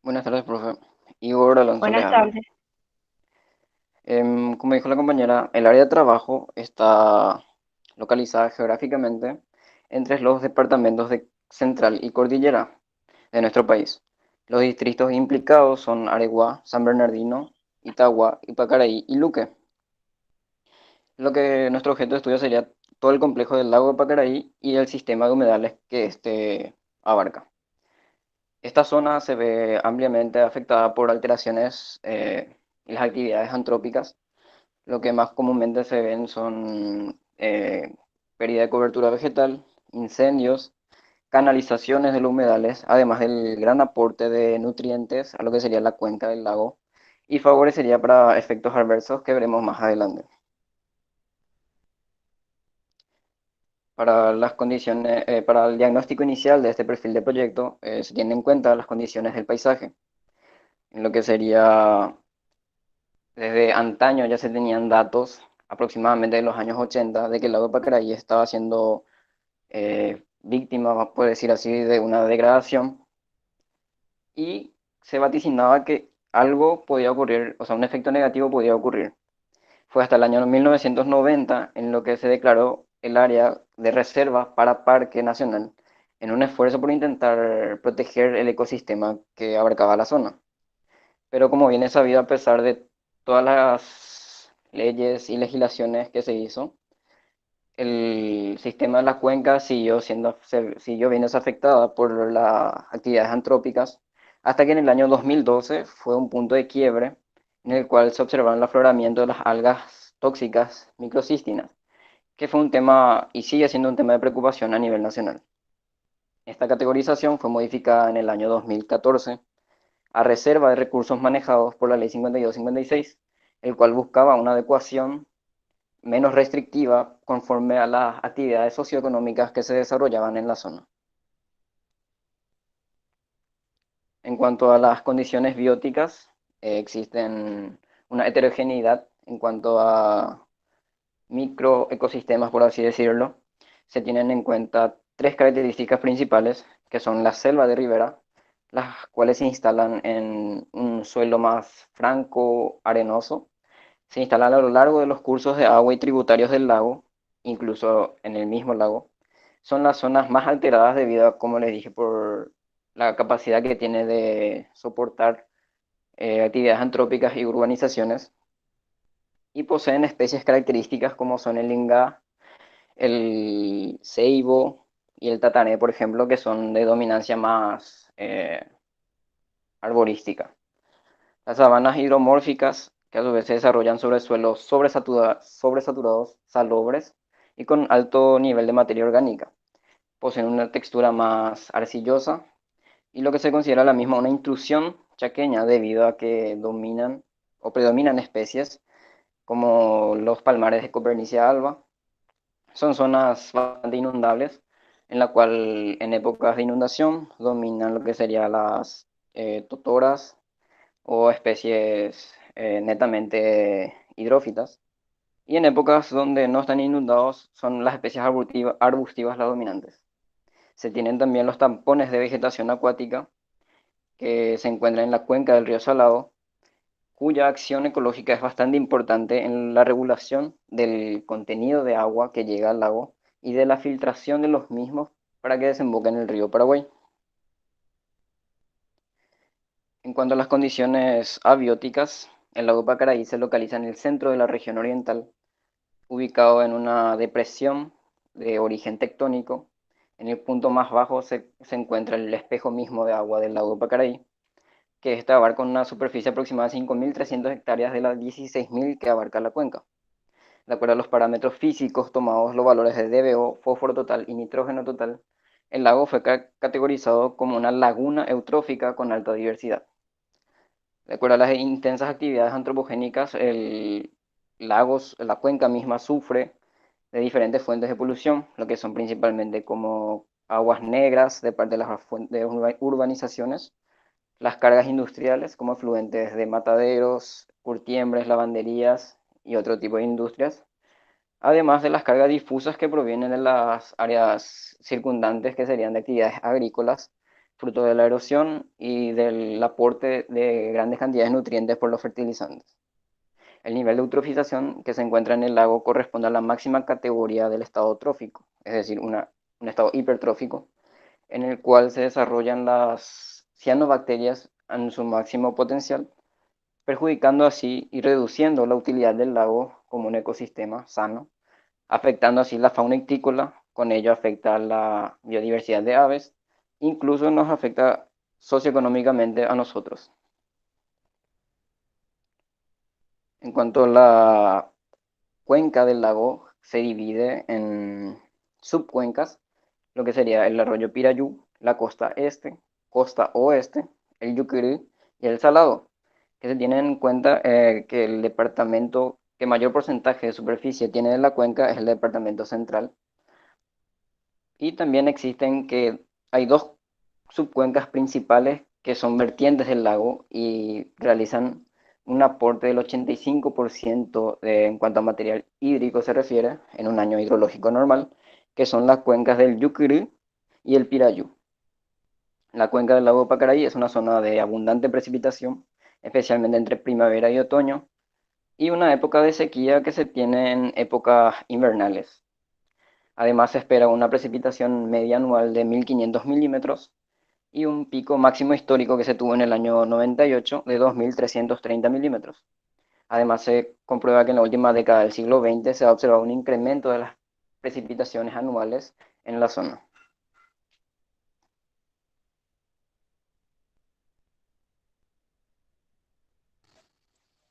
Buenas tardes, profe. Igor Alonso les Buenas habla. tardes. Como dijo la compañera, el área de trabajo está localizada geográficamente entre los departamentos de Central y Cordillera de nuestro país. Los distritos implicados son Areguá, San Bernardino, Itagua, Ipacaraí y Luque. Lo que nuestro objeto de estudio sería todo el complejo del lago de Pacaraí y el sistema de humedales que este abarca. Esta zona se ve ampliamente afectada por alteraciones y las actividades antrópicas. Lo que más comúnmente se ven son pérdida de cobertura vegetal, incendios, canalizaciones de los humedales, además del gran aporte de nutrientes a lo que sería la cuenca del lago y favorecería para efectos adversos que veremos más adelante. Para las condiciones, para el diagnóstico inicial de este perfil de proyecto, se tienen en cuenta las condiciones del paisaje, en lo que sería desde antaño ya se tenían datos, aproximadamente de los años 80, de que el lago de Pacaraí estaba siendo víctima, por decir así, de una degradación y se vaticinaba que algo podía ocurrir, o sea, un efecto negativo podía ocurrir. Fue hasta el año 1990 en lo que se declaró el área de reserva para Parque Nacional, en un esfuerzo por intentar proteger el ecosistema que abarcaba la zona. Pero como bien es sabido, a pesar de todas las leyes y legislaciones que se hizo, el sistema de la cuenca siguió viéndose afectada por las actividades antrópicas, hasta que en el año 2012 fue un punto de quiebre en el cual se observaron el afloramiento de las algas tóxicas microcístinas, que fue un tema y sigue siendo un tema de preocupación a nivel nacional. Esta categorización fue modificada en el año 2014 a reserva de recursos manejados por la Ley 5256, el cual buscaba una adecuación menos restrictiva conforme a las actividades socioeconómicas que se desarrollaban en la zona. En cuanto a las condiciones bióticas, existen una heterogeneidad en cuanto a microecosistemas, por así decirlo. Se tienen en cuenta tres características principales, que son la selva de ribera, las cuales se instalan en un suelo más franco, arenoso. Se instalan a lo largo de los cursos de agua y tributarios del lago, incluso en el mismo lago. Son las zonas más alteradas debido a, como les dije, por la capacidad que tiene de soportar actividades antrópicas y urbanizaciones. Y poseen especies características como son el lingá, el ceibo y el tatané, por ejemplo, que son de dominancia más arborística. Las sabanas hidromórficas, que a su vez se desarrollan sobre suelos sobresaturados, salobres y con alto nivel de materia orgánica. Poseen una textura más arcillosa y lo que se considera la misma una intrusión chaqueña debido a que dominan o predominan especies como los palmares de Copernicia alba. Son zonas bastante inundables, en la cual en épocas de inundación dominan lo que serían las totoras o especies netamente hidrófitas. Y en épocas donde no están inundados son las especies arbustivas las dominantes. Se tienen también los tampones de vegetación acuática que se encuentran en la cuenca del río Salado, cuya acción ecológica es bastante importante en la regulación del contenido de agua que llega al lago y de la filtración de los mismos para que desemboquen en el río Paraguay. En cuanto a las condiciones abióticas, el lago Pacaraí se localiza en el centro de la región oriental, ubicado en una depresión de origen tectónico. En el punto más bajo se encuentra el espejo mismo de agua del lago Pacaraí, que este abarca una superficie aproximada de 5.300 hectáreas de las 16.000 que abarca la cuenca. De acuerdo a los parámetros físicos tomados los valores de DBO, fósforo total y nitrógeno total, el lago fue categorizado como una laguna eutrófica con alta diversidad. De acuerdo a las intensas actividades antropogénicas, la cuenca misma sufre de diferentes fuentes de polución, lo que son principalmente como aguas negras de parte de las urbanizaciones, las cargas industriales como efluentes de mataderos, curtiembres, lavanderías y otro tipo de industrias, además de las cargas difusas que provienen de las áreas circundantes que serían de actividades agrícolas, fruto de la erosión y del aporte de grandes cantidades de nutrientes por los fertilizantes. El nivel de eutrofización que se encuentra en el lago corresponde a la máxima categoría del estado trófico, es decir, un estado hipertrófico, en el cual se desarrollan las cianobacterias en su máximo potencial, perjudicando así y reduciendo la utilidad del lago como un ecosistema sano, afectando así la fauna ictícola, con ello afecta la biodiversidad de aves, incluso nos afecta socioeconómicamente a nosotros. En cuanto a la cuenca del lago, se divide en subcuencas, lo que sería el arroyo Pirayú, la costa este, costa oeste, el Yucurí y el Salado, que se tiene en cuenta que el departamento que mayor porcentaje de superficie tiene de la cuenca es el departamento central. Y también existen que hay dos subcuencas principales que son vertientes del lago y realizan un aporte del 85% en cuanto a material hídrico se refiere en un año hidrológico normal, que son las cuencas del Yucurí y el Pirayú. La cuenca del lago Pacaraí es una zona de abundante precipitación, especialmente entre primavera y otoño, y una época de sequía que se tiene en épocas invernales. Además, se espera una precipitación media anual de 1.500 milímetros y un pico máximo histórico que se tuvo en el año 98 de 2.330 milímetros. Además, se comprueba que en la última década del siglo XX se ha observado un incremento de las precipitaciones anuales en la zona.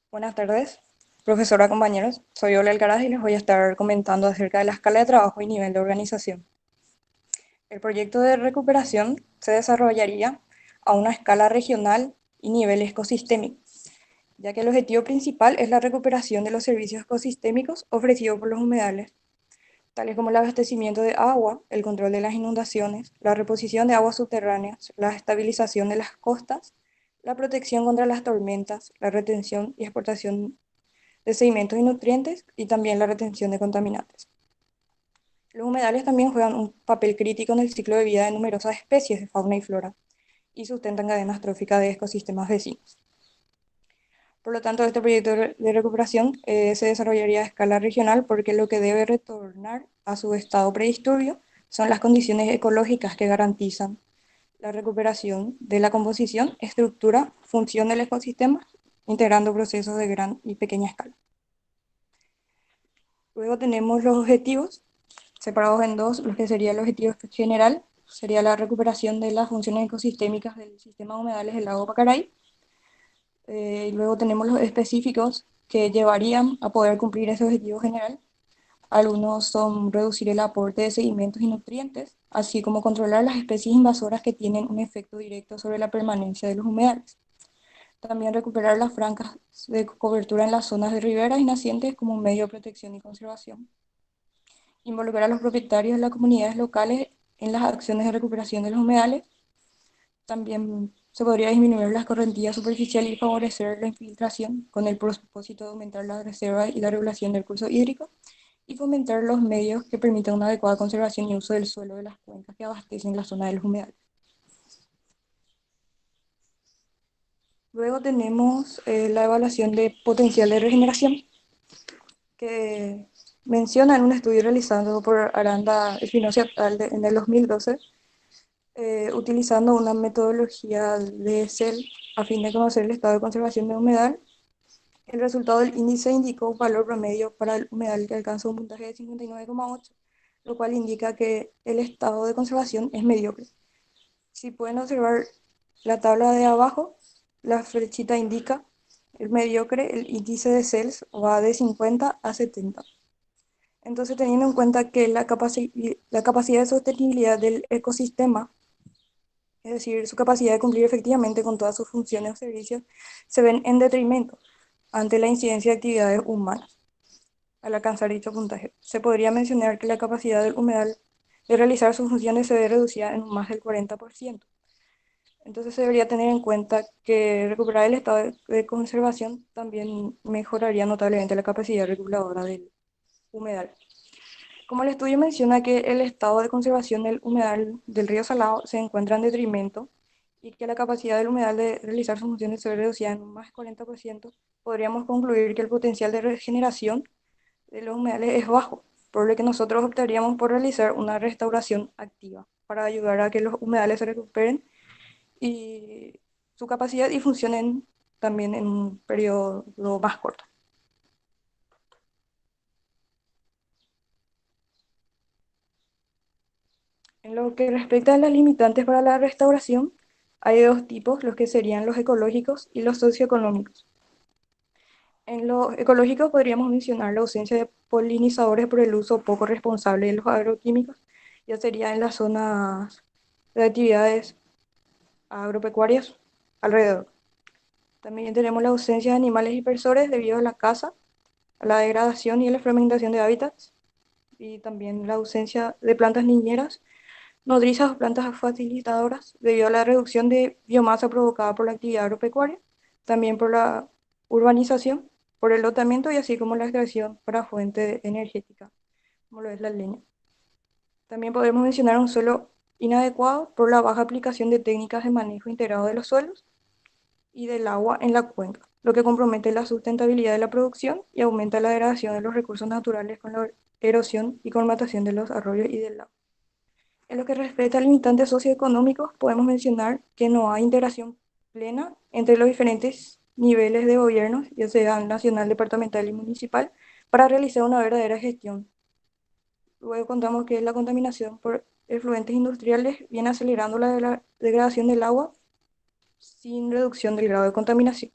Buenas tardes, profesora, compañeros. Soy Ola Alcaraz y les voy a estar comentando acerca de la escala de trabajo y nivel de organización. El proyecto de recuperación se desarrollaría a una escala regional y nivel ecosistémico, ya que el objetivo principal es la recuperación de los servicios ecosistémicos ofrecidos por los humedales, tales como el abastecimiento de agua, el control de las inundaciones, la reposición de aguas subterráneas, la estabilización de las costas, la protección contra las tormentas, la retención y exportación de sedimentos y nutrientes y también la retención de contaminantes. Los humedales también juegan un papel crítico en el ciclo de vida de numerosas especies de fauna y flora y sustentan cadenas tróficas de ecosistemas vecinos. Por lo tanto, este proyecto de recuperación se desarrollaría a escala regional porque lo que debe retornar a su estado predisturbio son las condiciones ecológicas que garantizan la recuperación de la composición, estructura, función del ecosistema, integrando procesos de gran y pequeña escala. Luego tenemos los objetivos, separados en dos, lo que sería el objetivo general, sería la recuperación de las funciones ecosistémicas del sistema de humedales del lago Pacaraí. Y luego tenemos los específicos que llevarían a poder cumplir ese objetivo general. Algunos son reducir el aporte de sedimentos y nutrientes, así como controlar las especies invasoras que tienen un efecto directo sobre la permanencia de los humedales. También recuperar las franjas de cobertura en las zonas de riberas y nacientes como un medio de protección y conservación. Involucrar a los propietarios de las comunidades locales en las acciones de recuperación de los humedales. También se podría disminuir la escorrentía superficial y favorecer la infiltración con el propósito de aumentar la reserva y la regulación del curso hídrico y fomentar los medios que permitan una adecuada conservación y uso del suelo de las cuencas que abastecen la zona de los humedales. Luego tenemos la evaluación de potencial de regeneración, que menciona en un estudio realizado por Aranda Espinosa en el 2012, utilizando una metodología de CEL a fin de conocer el estado de conservación de humedal. El resultado del índice indicó un valor promedio para el humedal que alcanza un puntaje de 59,8, lo cual indica que el estado de conservación es mediocre. Si pueden observar la tabla de abajo, la flechita indica el mediocre, el índice de CELS va de 50 a 70. Entonces, teniendo en cuenta que la capacidad de sostenibilidad del ecosistema, es decir, su capacidad de cumplir efectivamente con todas sus funciones o servicios, se ven en detrimento ante la incidencia de actividades humanas al alcanzar dicho puntaje. Se podría mencionar que la capacidad del humedal de realizar sus funciones se ve reducida en más del 40%. Entonces se debería tener en cuenta que recuperar el estado de conservación también mejoraría notablemente la capacidad reguladora del humedal. Como el estudio menciona que el estado de conservación del humedal del río Salado se encuentra en detrimento y que la capacidad del humedal de realizar sus funciones se ve reducida en un más de 40%, podríamos concluir que el potencial de regeneración de los humedales es bajo, por lo que nosotros optaríamos por realizar una restauración activa para ayudar a que los humedales se recuperen y su capacidad y funcionen también en un periodo más corto. En lo que respecta a las limitantes para la restauración, hay dos tipos, los que serían los ecológicos y los socioeconómicos. En los ecológicos podríamos mencionar la ausencia de polinizadores por el uso poco responsable de los agroquímicos, ya sería en las zonas de actividades agropecuarias alrededor. También tenemos la ausencia de animales dispersores debido a la caza, a la degradación y a la fragmentación de hábitats, y también la ausencia de plantas niñeras, nodrizas o plantas facilitadoras debido a la reducción de biomasa provocada por la actividad agropecuaria, también por la urbanización, por el lotamiento y así como la extracción para fuente energética, como lo es la leña. También podemos mencionar un suelo inadecuado por la baja aplicación de técnicas de manejo integrado de los suelos y del agua en la cuenca, lo que compromete la sustentabilidad de la producción y aumenta la degradación de los recursos naturales con la erosión y colmatación de los arroyos y del lago. En lo que respecta a limitantes socioeconómicos, podemos mencionar que no hay integración plena entre los diferentes niveles de gobierno, ya sea nacional, departamental y municipal, para realizar una verdadera gestión. Luego contamos que la contaminación por efluentes industriales viene acelerando la degradación del agua sin reducción del grado de contaminación.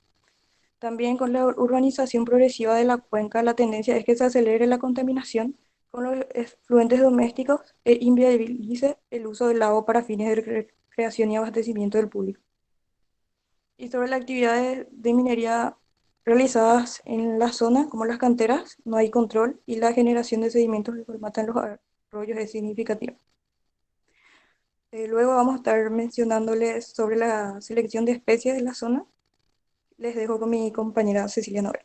También con la urbanización progresiva de la cuenca, la tendencia es que se acelere la contaminación con los efluentes domésticos e inviabilice el uso del agua para fines de recreación y abastecimiento del público. Y sobre las actividades de minería realizadas en la zona, como las canteras, no hay control y la generación de sedimentos que colmatan los arroyos es significativa. Luego vamos a estar mencionándoles sobre la selección de especies de la zona. Les dejo con mi compañera Cecilia Novel.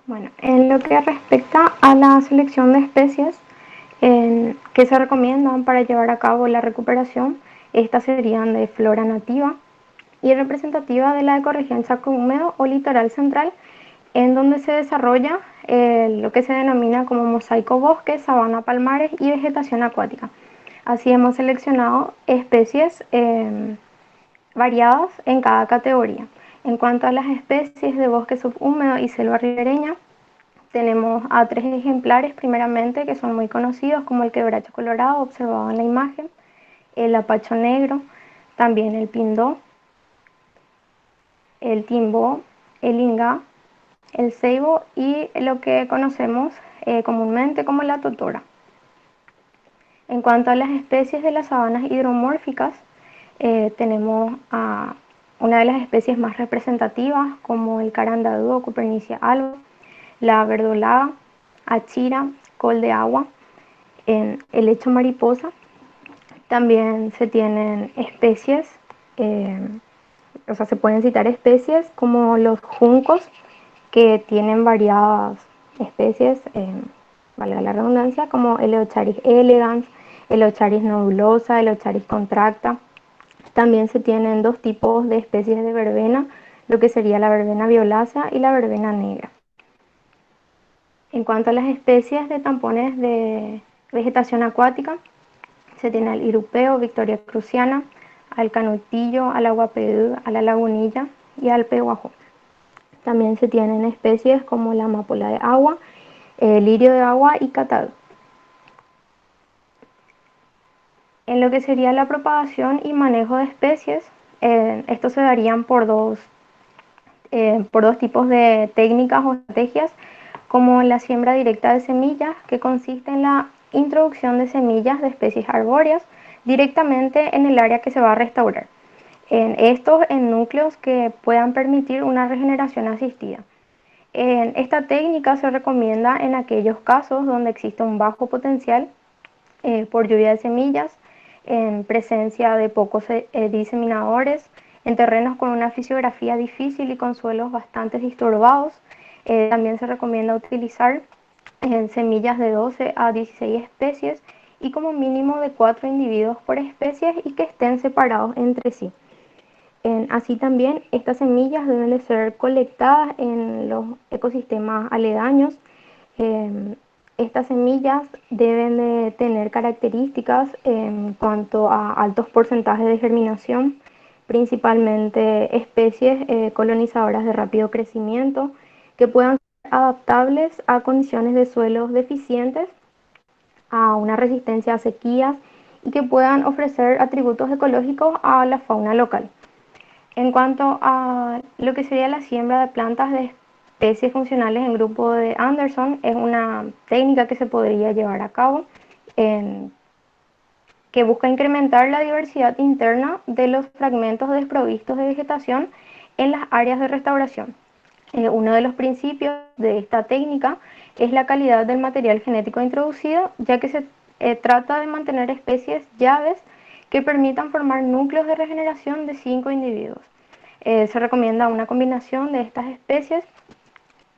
Bueno, en lo que respecta a la selección de especies que se recomiendan para llevar a cabo la recuperación, estas serían de flora nativa y representativa de la ecorregión Chaco húmedo o litoral central, en donde se desarrolla lo que se denomina como mosaico bosque, sabana, palmares y vegetación acuática. Así hemos seleccionado especies variadas en cada categoría. En cuanto a las especies de bosque subhúmedo y selva ribereña, tenemos a 3 ejemplares primeramente que son muy conocidos, como el quebracho colorado observado en la imagen, el apacho negro, también el pindó, el timbó, el ingá, el ceibo y lo que conocemos comúnmente como la totora. En cuanto a las especies de las sabanas hidromórficas, tenemos a una de las especies más representativas como el carandadú o Cupernicia alba, la verdolaga, achira, col de agua, en el lecho mariposa. También se tienen especies, eh, o sea, se pueden citar especies como los juncos, que tienen variadas especies, valga la redundancia, como Eleocharis elegans, Eleocharis nodulosa, Eleocharis contracta. También se tienen dos tipos de especies de verbena, lo que sería la verbena violácea y la verbena negra. En cuanto a las especies de tampones de vegetación acuática, se tiene al irupeo, Victoria cruciana, al canutillo, al aguapedú, a la lagunilla y al pehuajó. También se tienen especies como la amapola de agua, lirio de agua y catadú. En lo que sería la propagación y manejo de especies, estos se darían por dos tipos de técnicas o estrategias, como la siembra directa de semillas, que consiste en la introducción de semillas de especies arbóreas directamente en el área que se va a restaurar. Estos en núcleos que puedan permitir una regeneración asistida. Esta técnica se recomienda en aquellos casos donde existe un bajo potencial por lluvia de semillas, en presencia de pocos diseminadores, en terrenos con una fisiografía difícil y con suelos bastante disturbados. También se recomienda utilizar semillas de 12 a 16 especies y como mínimo de 4 individuos por especie y que estén separados entre sí. Así también, estas semillas deben de ser colectadas en los ecosistemas aledaños. Em, Estas semillas deben de tener características en cuanto a altos porcentajes de germinación, principalmente especies colonizadoras de rápido crecimiento que puedan ser adaptables a condiciones de suelos deficientes, a una resistencia a sequías y que puedan ofrecer atributos ecológicos a la fauna local. En cuanto a lo que sería la siembra de plantas de especies funcionales en grupo de Anderson, es una técnica que se podría llevar a cabo en, que busca incrementar la diversidad interna de los fragmentos desprovistos de vegetación en las áreas de restauración. Uno de los principios de esta técnica es la calidad del material genético introducido, ya que se trata de mantener especies llaves que permitan formar núcleos de regeneración de 5 individuos. Se recomienda una combinación de estas especies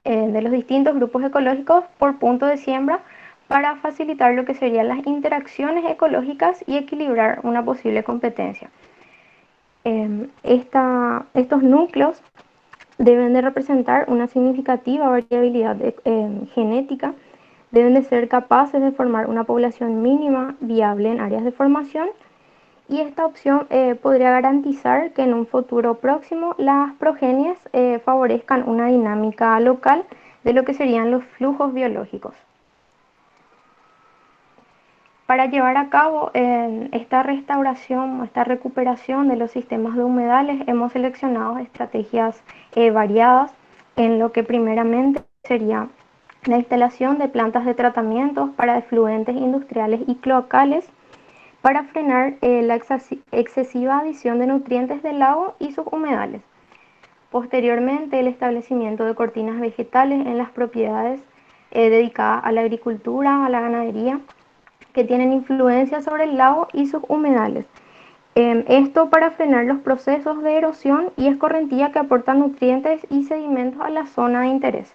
de los distintos grupos ecológicos por punto de siembra para facilitar lo que serían las interacciones ecológicas y equilibrar una posible competencia. Estos núcleos deben de representar una significativa variabilidad genética, deben de ser capaces de formar una población mínima viable en áreas de formación y esta opción podría garantizar que en un futuro próximo las progenies favorezcan una dinámica local de lo que serían los flujos biológicos. Para llevar a cabo esta restauración o esta recuperación de los sistemas de humedales, hemos seleccionado estrategias variadas en lo que primeramente sería la instalación de plantas de tratamientos para efluentes industriales y cloacales para frenar la excesiva adición de nutrientes del lago y sus humedales. Posteriormente, el establecimiento de cortinas vegetales en las propiedades dedicadas a la agricultura, a la ganadería, que tienen influencia sobre el lago y sus humedales. Esto para frenar los procesos de erosión y escorrentía que aportan nutrientes y sedimentos a la zona de interés.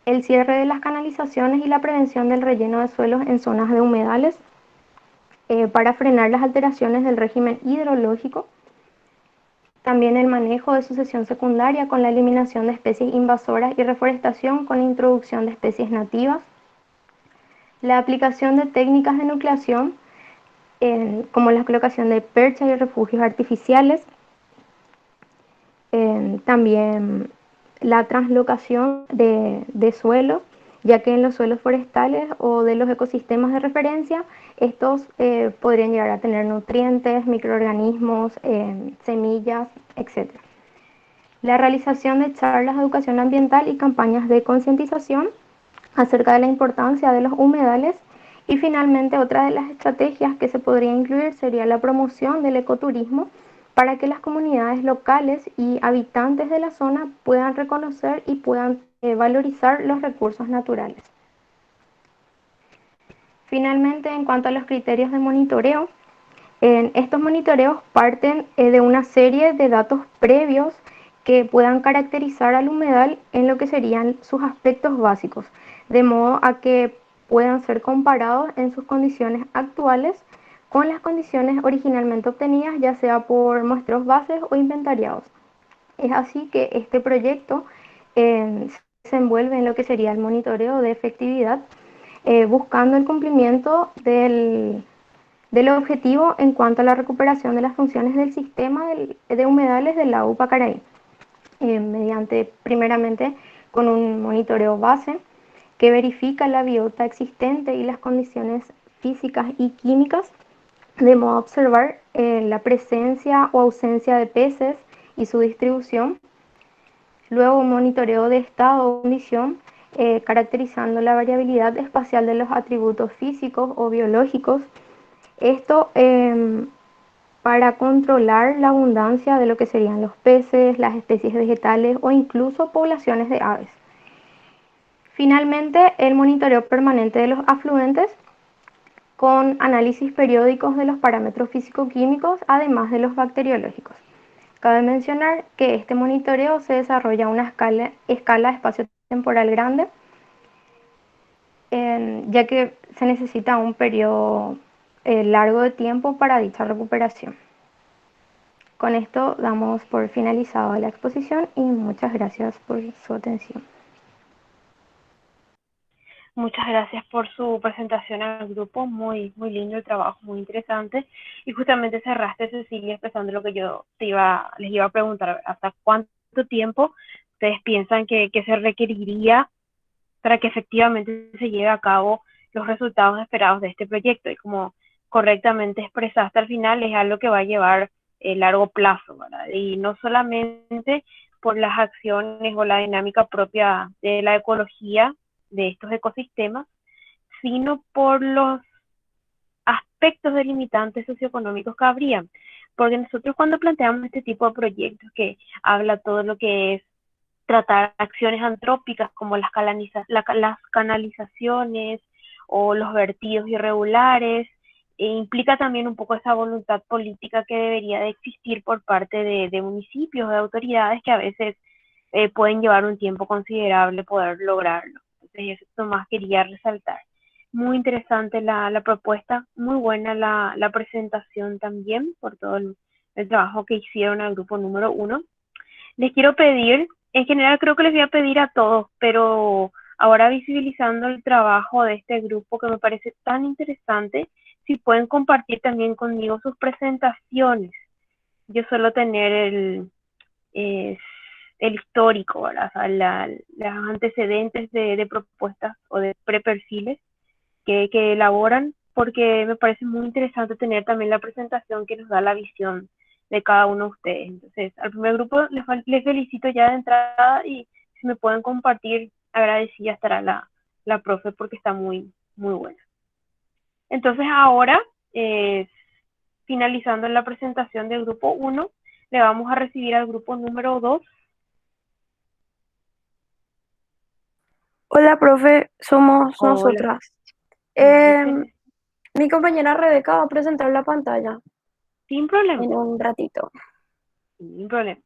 El cierre de las canalizaciones y la prevención del relleno de suelos en zonas de humedales para frenar las alteraciones del régimen hidrológico. También el manejo de sucesión secundaria con la eliminación de especies invasoras y reforestación con la introducción de especies nativas. La aplicación de técnicas de nucleación como la colocación de perchas y refugios artificiales. También la translocación de suelos, ya que en los suelos forestales o de los ecosistemas de referencia, estos podrían llegar a tener nutrientes, microorganismos, semillas, etc. La realización de charlas de educación ambiental y campañas de concientización acerca de la importancia de los humedales. Y finalmente, otra de las estrategias que se podría incluir sería la promoción del ecoturismo para que las comunidades locales y habitantes de la zona puedan reconocer y puedan valorizar los recursos naturales. Finalmente, en cuanto a los criterios de monitoreo, estos monitoreos parten de una serie de datos previos que puedan caracterizar al humedal en lo que serían sus aspectos básicos, de modo a que puedan ser comparados en sus condiciones actuales con las condiciones originalmente obtenidas, ya sea por muestreos bases o inventariados. Es así que este proyecto se envuelve en lo que sería el monitoreo de efectividad, buscando el cumplimiento del objetivo en cuanto a la recuperación de las funciones del sistema de humedales del lago Pacaraí, mediante primeramente con un monitoreo base que verifica la biota existente y las condiciones físicas y químicas, de modo a observar la presencia o ausencia de peces y su distribución. Luego un monitoreo de estado o condición, caracterizando la variabilidad espacial de los atributos físicos o biológicos. Esto para controlar la abundancia de lo que serían los peces, las especies vegetales o incluso poblaciones de aves. Finalmente, el monitoreo permanente de los afluentes con análisis periódicos de los parámetros físico-químicos, además de los bacteriológicos. Cabe mencionar que este monitoreo se desarrolla a una escala espacio-temporal grande, ya que se necesita un periodo largo de tiempo para dicha recuperación. Con esto damos por finalizado la exposición y muchas gracias por su atención. Muchas gracias por su presentación al grupo, muy, muy lindo el trabajo, muy interesante. Y justamente cerraste, Cecilia, expresando lo que yo les iba a preguntar, ¿hasta cuánto tiempo ustedes piensan que se requeriría para que efectivamente se lleve a cabo los resultados esperados de este proyecto? Y como correctamente expresaste al final, es algo que va a llevar largo plazo, ¿verdad? Y no solamente por las acciones o la dinámica propia de la ecología de estos ecosistemas, sino por los aspectos delimitantes socioeconómicos que habrían. Porque nosotros cuando planteamos este tipo de proyectos que habla todo lo que es tratar acciones antrópicas como las canalizaciones o los vertidos irregulares, implica también un poco esa voluntad política que debería de existir por parte de municipios, de autoridades que a veces pueden llevar un tiempo considerable poder lograrlo. Entonces, eso más quería resaltar. Muy interesante la propuesta, muy buena la presentación también por todo el trabajo que hicieron al grupo número 1. Les quiero pedir, en general creo que les voy a pedir a todos, pero ahora visibilizando el trabajo de este grupo que me parece tan interesante, si pueden compartir también conmigo sus presentaciones. Yo suelo tener eh, el histórico, ¿verdad? O sea, los antecedentes de propuestas o de preperfiles que elaboran, porque me parece muy interesante tener también la presentación que nos da la visión de cada uno de ustedes. Entonces, al primer grupo les felicito ya de entrada y si me pueden compartir, agradecida estará la profe porque está muy, muy buena. Entonces, ahora, finalizando la presentación del grupo 1, le vamos a recibir al grupo número 2. Hola, profe, somos Hola, nosotras. Maite, Mi compañera Rebeca va a presentar la pantalla sin problema, en un ratito. sin problema.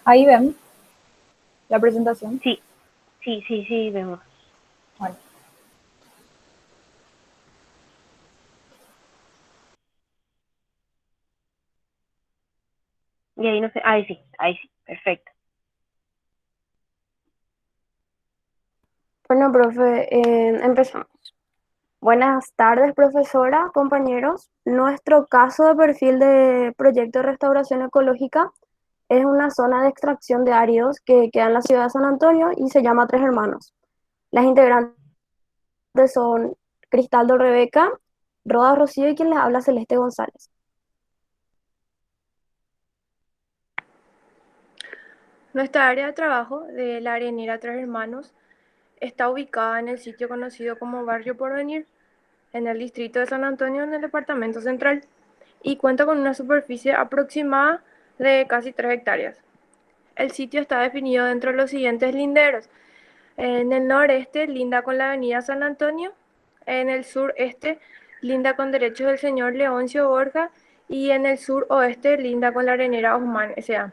Ahí ven la presentación. Sí, sí, sí, sí, vemos. Bueno, Y ahí no sé, ahí sí, perfecto. Bueno, profe, empezamos. Buenas tardes, profesora, compañeros. Nuestro caso de perfil de proyecto de restauración ecológica es una zona de extracción de áridos que queda en la ciudad de San Antonio y se llama Tres Hermanos. Las integrantes son Cristaldo Rebeca, Roda Rocío y quien les habla Celeste González. Nuestra área de trabajo de la arenera Tres Hermanos está ubicada en el sitio conocido como Barrio Porvenir, en el distrito de San Antonio, en el departamento central, y cuenta con una superficie aproximada de casi 3 hectáreas. El sitio está definido dentro de los siguientes linderos. En el noreste linda con la avenida San Antonio, en el sureste linda con derechos del señor Leoncio Borja y en el suroeste linda con la arenera Osman S.A.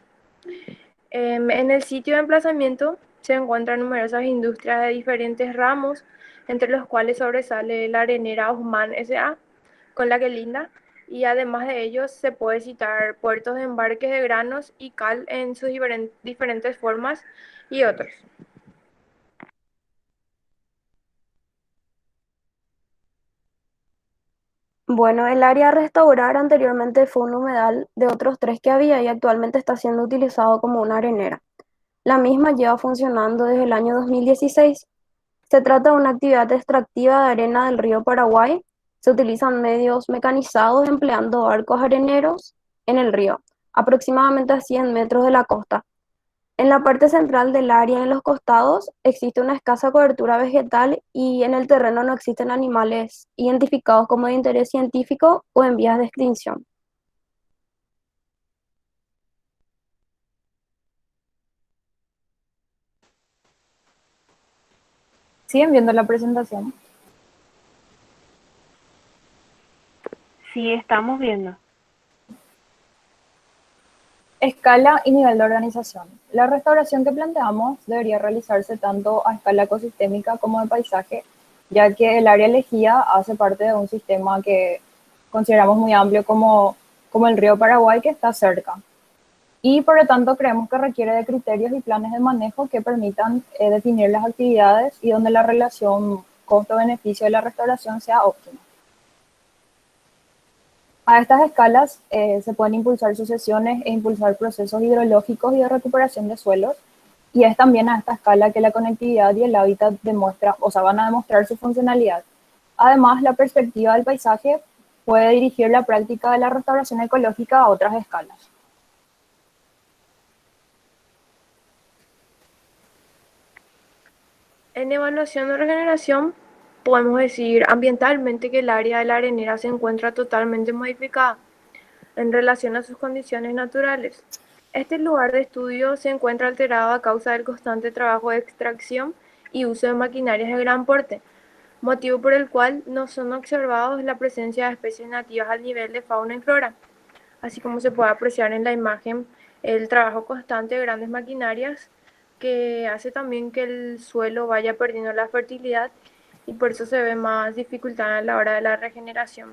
En el sitio de emplazamiento se encuentran numerosas industrias de diferentes ramos, entre los cuales sobresale la arenera Osman S.A., con la que linda, y además de ellos se puede citar puertos de embarques de granos y cal en sus diferentes formas y otros. Bueno, el área a restaurar anteriormente fue un humedal de otros 3 que había y actualmente está siendo utilizado como una arenera. La misma lleva funcionando desde el año 2016. Se trata de una actividad extractiva de arena del río Paraguay. Se utilizan medios mecanizados empleando barcos areneros en el río, aproximadamente a 100 metros de la costa. En la parte central del área, en los costados, existe una escasa cobertura vegetal y en el terreno no existen animales identificados como de interés científico o en vías de extinción. siguen viendo la presentación. Sí, estamos viendo. Escala y nivel de organización. La restauración que planteamos debería realizarse tanto a escala ecosistémica como de paisaje, ya que el área elegida hace parte de un sistema que consideramos muy amplio como el río Paraguay, que está cerca. Y por lo tanto creemos que requiere de criterios y planes de manejo que permitan definir las actividades y donde la relación costo-beneficio de la restauración sea óptima. A estas escalas se pueden impulsar sucesiones e impulsar procesos hidrológicos y de recuperación de suelos, y es también a esta escala que la conectividad y el hábitat van a demostrar su funcionalidad. Además, la perspectiva del paisaje puede dirigir la práctica de la restauración ecológica a otras escalas. En evaluación de regeneración, podemos decir ambientalmente que el área de la arenera se encuentra totalmente modificada en relación a sus condiciones naturales. Este lugar de estudio se encuentra alterado a causa del constante trabajo de extracción y uso de maquinarias de gran porte, motivo por el cual no son observados la presencia de especies nativas al nivel de fauna y flora, así como se puede apreciar en la imagen el trabajo constante de grandes maquinarias que hace también que el suelo vaya perdiendo la fertilidad y por eso se ve más dificultad a la hora de la regeneración.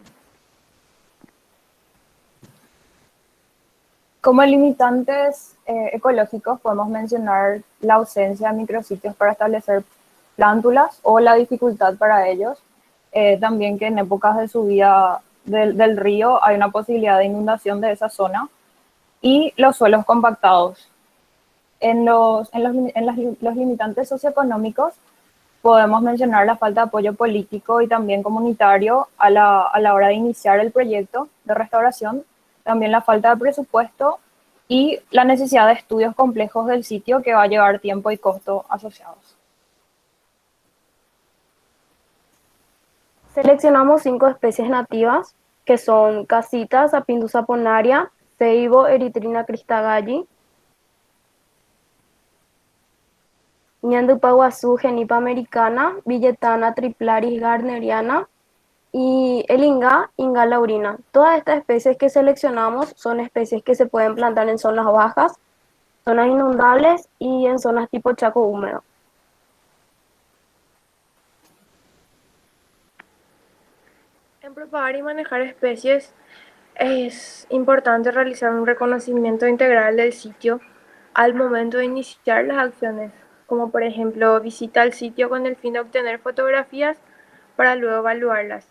Como limitantes ecológicos podemos mencionar la ausencia de micrositios para establecer plántulas o la dificultad para ellos. También que en épocas de subida del río hay una posibilidad de inundación de esa zona, y los suelos compactados. Los limitantes socioeconómicos podemos mencionar la falta de apoyo político y también comunitario a la hora de iniciar el proyecto de restauración, también la falta de presupuesto y la necesidad de estudios complejos del sitio, que va a llevar tiempo y costo asociados. Seleccionamos 5 especies nativas, que son casita, Sapindus saponaria, ceibo, Erythrina cristagalli, ñandupaguazú, Genipa americana, Villetana triplaris gardneriana y el Inga laurina. Todas estas especies que seleccionamos son especies que se pueden plantar en zonas bajas, zonas inundables y en zonas tipo chaco húmedo. En propagar y manejar especies es importante realizar un reconocimiento integral del sitio al momento de iniciar las acciones, como por ejemplo visita al sitio con el fin de obtener fotografías para luego evaluarlas,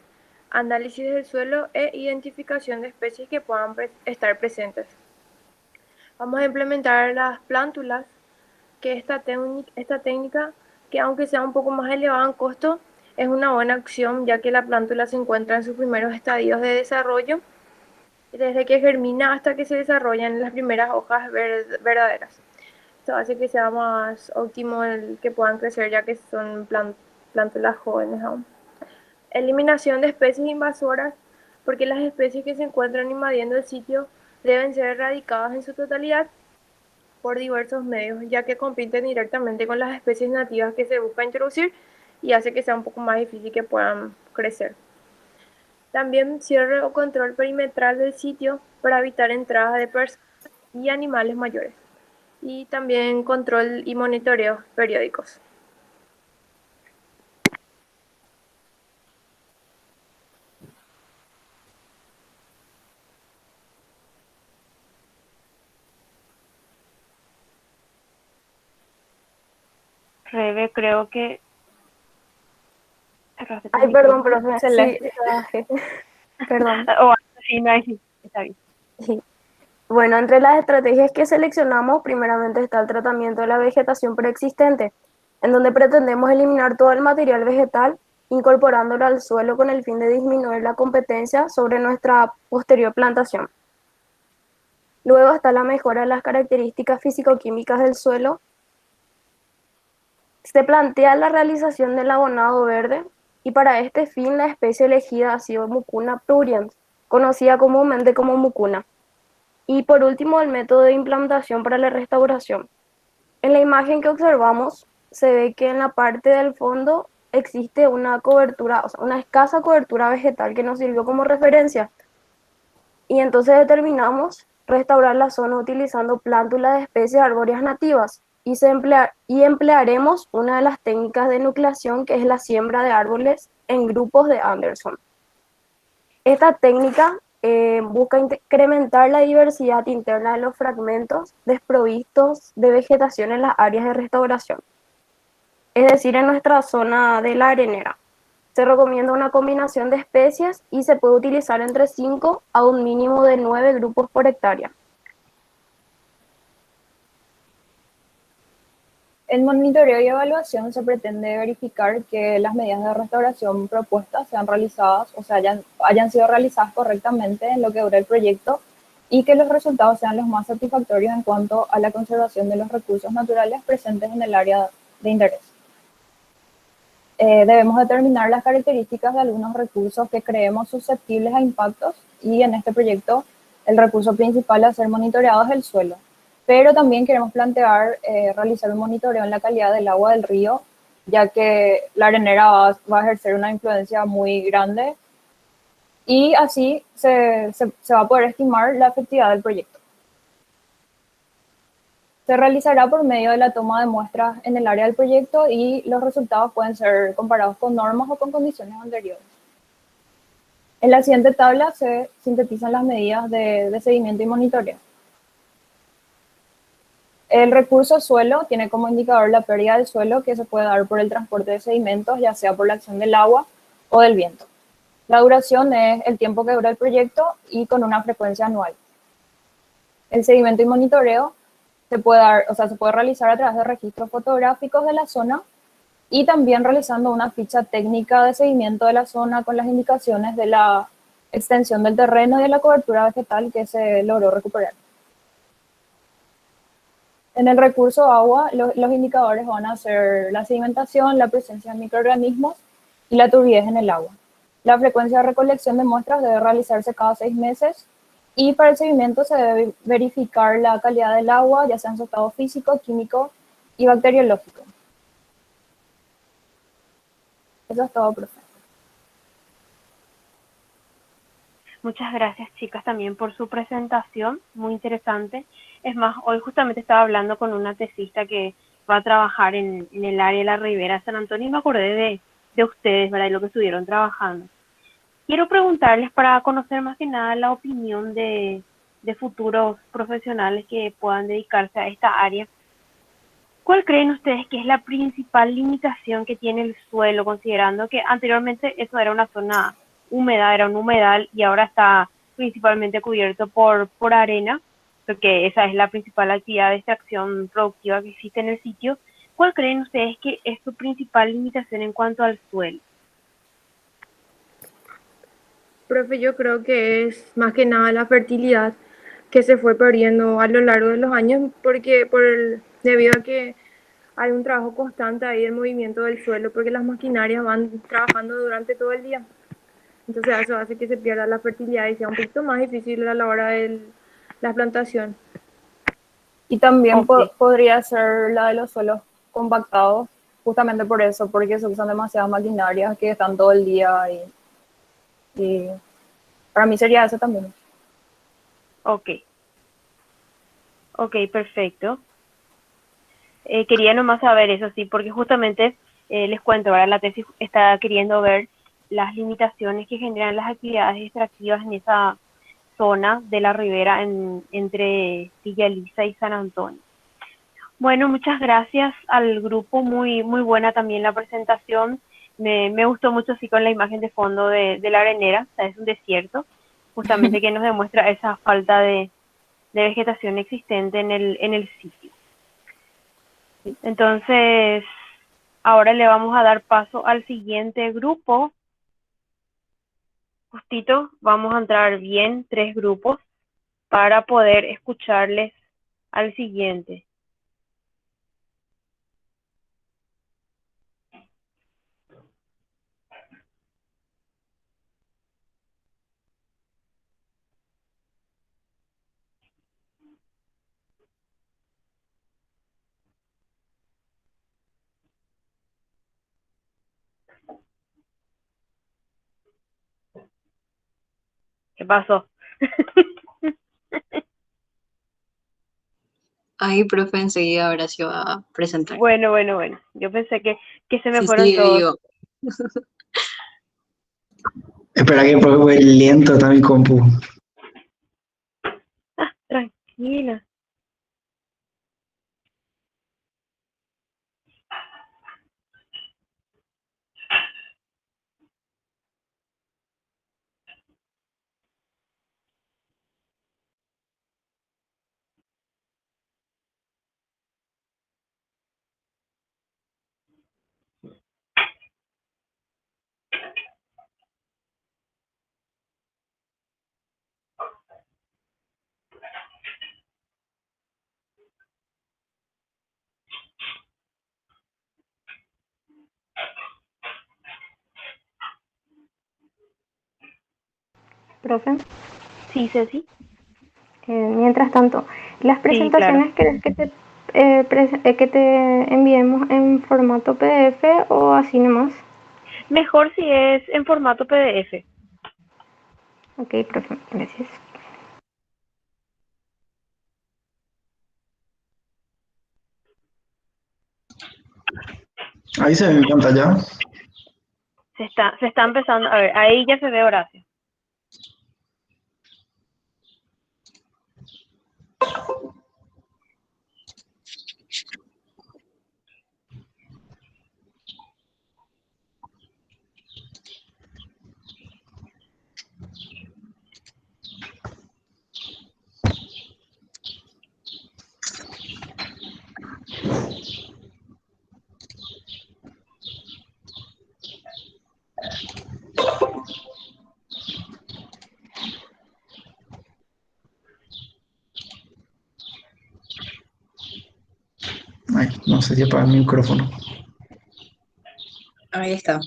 análisis del suelo e identificación de especies que puedan estar presentes. Vamos a implementar las plántulas, que esta técnica, que aunque sea un poco más elevada en costo, es una buena opción, ya que la plántula se encuentra en sus primeros estadios de desarrollo, desde que germina hasta que se desarrollan las primeras hojas verdaderas. Esto hace que sea más óptimo el que puedan crecer, ya que son plántulas jóvenes aún. Eliminación de especies invasoras, porque las especies que se encuentran invadiendo el sitio deben ser erradicadas en su totalidad por diversos medios, ya que compiten directamente con las especies nativas que se busca introducir y hace que sea un poco más difícil que puedan crecer. También cierre o control perimetral del sitio para evitar entradas de personas y animales mayores. Y también control y monitoreo periódicos. Rebe, creo que cerraste tu Ay, perdón, micrófono. profe. Celeste. Sí, perdón. O sí, no hay, está bien. Sí. Bueno, entre las estrategias que seleccionamos, primeramente está el tratamiento de la vegetación preexistente, en donde pretendemos eliminar todo el material vegetal, incorporándolo al suelo con el fin de disminuir la competencia sobre nuestra posterior plantación. Luego está la mejora de las características físico-químicas del suelo. Se plantea la realización del abonado verde, y para este fin la especie elegida ha sido Mucuna pruriens, conocida comúnmente como mucuna. Y por último, el método de implantación para la restauración. En la imagen que observamos, se ve que en la parte del fondo existe una cobertura, o sea, una escasa cobertura vegetal que nos sirvió como referencia, y entonces determinamos restaurar la zona utilizando plántulas de especies arbóreas nativas y emplearemos una de las técnicas de nucleación que es la siembra de árboles en grupos de Anderson. Esta técnica busca incrementar la diversidad interna de los fragmentos desprovistos de vegetación en las áreas de restauración, es decir, en nuestra zona de la arenera. Se recomienda una combinación de especies y se puede utilizar entre 5 a un mínimo de 9 grupos por hectárea. En monitoreo y evaluación se pretende verificar que las medidas de restauración propuestas sean realizadas, o sea, hayan sido realizadas correctamente en lo que dura el proyecto y que los resultados sean los más satisfactorios en cuanto a la conservación de los recursos naturales presentes en el área de interés. Debemos determinar las características de algunos recursos que creemos susceptibles a impactos y en este proyecto el recurso principal a ser monitoreado es el suelo. Pero también queremos plantear realizar un monitoreo en la calidad del agua del río, ya que la arenera va a ejercer una influencia muy grande y así se va a poder estimar la efectividad del proyecto. Se realizará por medio de la toma de muestras en el área del proyecto y los resultados pueden ser comparados con normas o con condiciones anteriores. En la siguiente tabla se sintetizan las medidas de seguimiento y monitoreo. El recurso suelo tiene como indicador la pérdida del suelo que se puede dar por el transporte de sedimentos, ya sea por la acción del agua o del viento. La duración es el tiempo que dura el proyecto y con una frecuencia anual. El seguimiento y monitoreo se puede realizar a través de registros fotográficos de la zona y también realizando una ficha técnica de seguimiento de la zona con las indicaciones de la extensión del terreno y de la cobertura vegetal que se logró recuperar. En el recurso agua, los indicadores van a ser la sedimentación, la presencia de microorganismos y la turbidez en el agua. La frecuencia de recolección de muestras debe realizarse cada 6 meses y para el seguimiento se debe verificar la calidad del agua, ya sea en su estado físico, químico y bacteriológico. Eso es todo, profe. Muchas gracias, chicas, también por su presentación, muy interesante. Es más, hoy justamente estaba hablando con una tesista que va a trabajar en el área de la Ribera de San Antonio y me acordé de ustedes, ¿verdad? Y lo que estuvieron trabajando. Quiero preguntarles para conocer más que nada la opinión de futuros profesionales que puedan dedicarse a esta área. ¿Cuál creen ustedes que es la principal limitación que tiene el suelo, considerando que anteriormente eso era una zona húmeda, era un humedal y ahora está principalmente cubierto por arena, porque esa es la principal actividad de extracción productiva que existe en el sitio? ¿Cuál creen ustedes que es su principal limitación en cuanto al suelo? Profe, yo creo que es más que nada la fertilidad que se fue perdiendo a lo largo de los años, porque debido a que hay un trabajo constante ahí del movimiento del suelo, porque las maquinarias van trabajando durante todo el día. Entonces eso hace que se pierda la fertilidad y sea un poquito más difícil a la hora de la plantación. Y también Ok. podría ser la de los suelos compactados, justamente por eso, porque se usan demasiadas maquinarias que están todo el día y para mí sería eso también. Ok, perfecto. Quería nomás saber eso, sí, porque justamente les cuento, ahora la tesis está queriendo ver las limitaciones que generan las actividades extractivas en esa zona de la ribera entre Villa Elisa y San Antonio. Bueno, muchas gracias al grupo, muy, muy buena también la presentación. Me gustó mucho así con la imagen de fondo de la arenera, o sea, es un desierto, justamente que nos demuestra esa falta de vegetación existente en el sitio. Entonces, ahora le vamos a dar paso al siguiente grupo. Justito, vamos a entrar bien 3 grupos para poder escucharles al siguiente. ¿Qué pasó? Ay, profe, enseguida Horacio va a presentar. Bueno. Yo pensé que se me Sí, fueron sí, todos. digo. Espera que fue lento está mi compu. Tranquila. Profe. Sí, Ceci. Mientras tanto, ¿las Sí, claro. presentaciones querés que te enviemos en formato PDF o así nomás? Mejor si es en formato PDF. Ok, profe, gracias. Ahí se ve en pantalla. Se está empezando. A ver, ahí ya se ve Horacio. Ay, no sé si apaga el micrófono. Ahí está.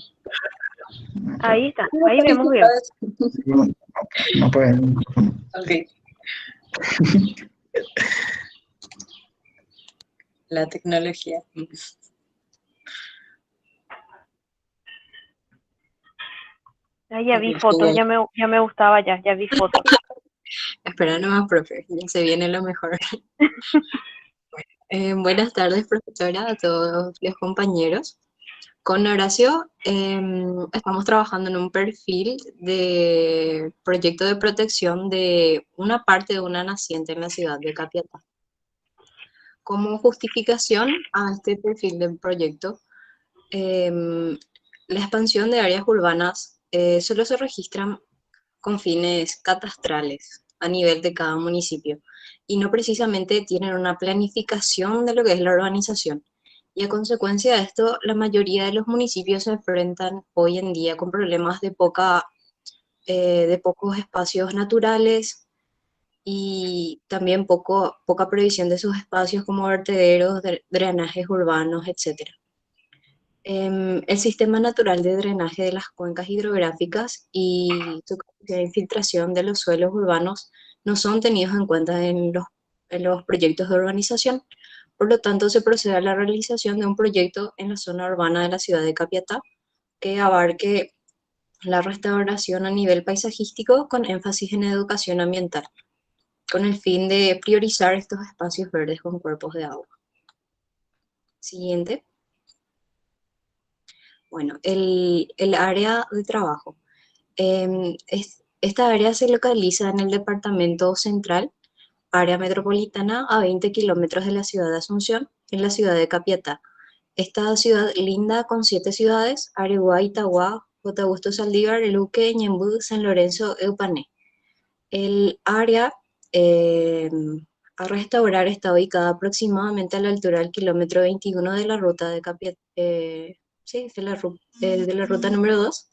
Ahí está. ¿Cómo Ahí vemos bien. calificas? No, no apaga el micrófono. Ok. La tecnología. Ahí ya vi Ok, fotos, genial. ya me gustaba ya vi fotos. Espera nomás, profe, ya se viene lo mejor. Buenas tardes, profesora, a todos los compañeros. Con Horacio estamos trabajando en un perfil de proyecto de protección de una parte de una naciente en la ciudad de Capiatá. Como justificación a este perfil del proyecto, la expansión de áreas urbanas solo se registran con fines catastrales a nivel de cada municipio y no precisamente tienen una planificación de lo que es la urbanización. Y a consecuencia de esto, la mayoría de los municipios se enfrentan hoy en día con problemas de pocos espacios naturales y también poca previsión de sus espacios como vertederos, drenajes urbanos, etc. El sistema natural de drenaje de las cuencas hidrográficas y su capacidad de infiltración de los suelos urbanos no son tenidos en cuenta en los proyectos de urbanización. Por lo tanto, se procede a la realización de un proyecto en la zona urbana de la ciudad de Capiatá que abarque la restauración a nivel paisajístico con énfasis en educación ambiental, con el fin de priorizar estos espacios verdes con cuerpos de agua. Siguiente. Bueno, el área de trabajo. Esta área se localiza en el departamento central, área metropolitana, a 20 kilómetros de la ciudad de Asunción, en la ciudad de Capiatá. Esta ciudad linda con 7 ciudades: Areguá, Itagua, J. Augusto Saldívar, Luque, Ñemby, San Lorenzo, Eupané. El área eh, a restaurar está ubicada aproximadamente a la altura del kilómetro 21 de la ruta de Capiatá, sí, de la ruta número 2,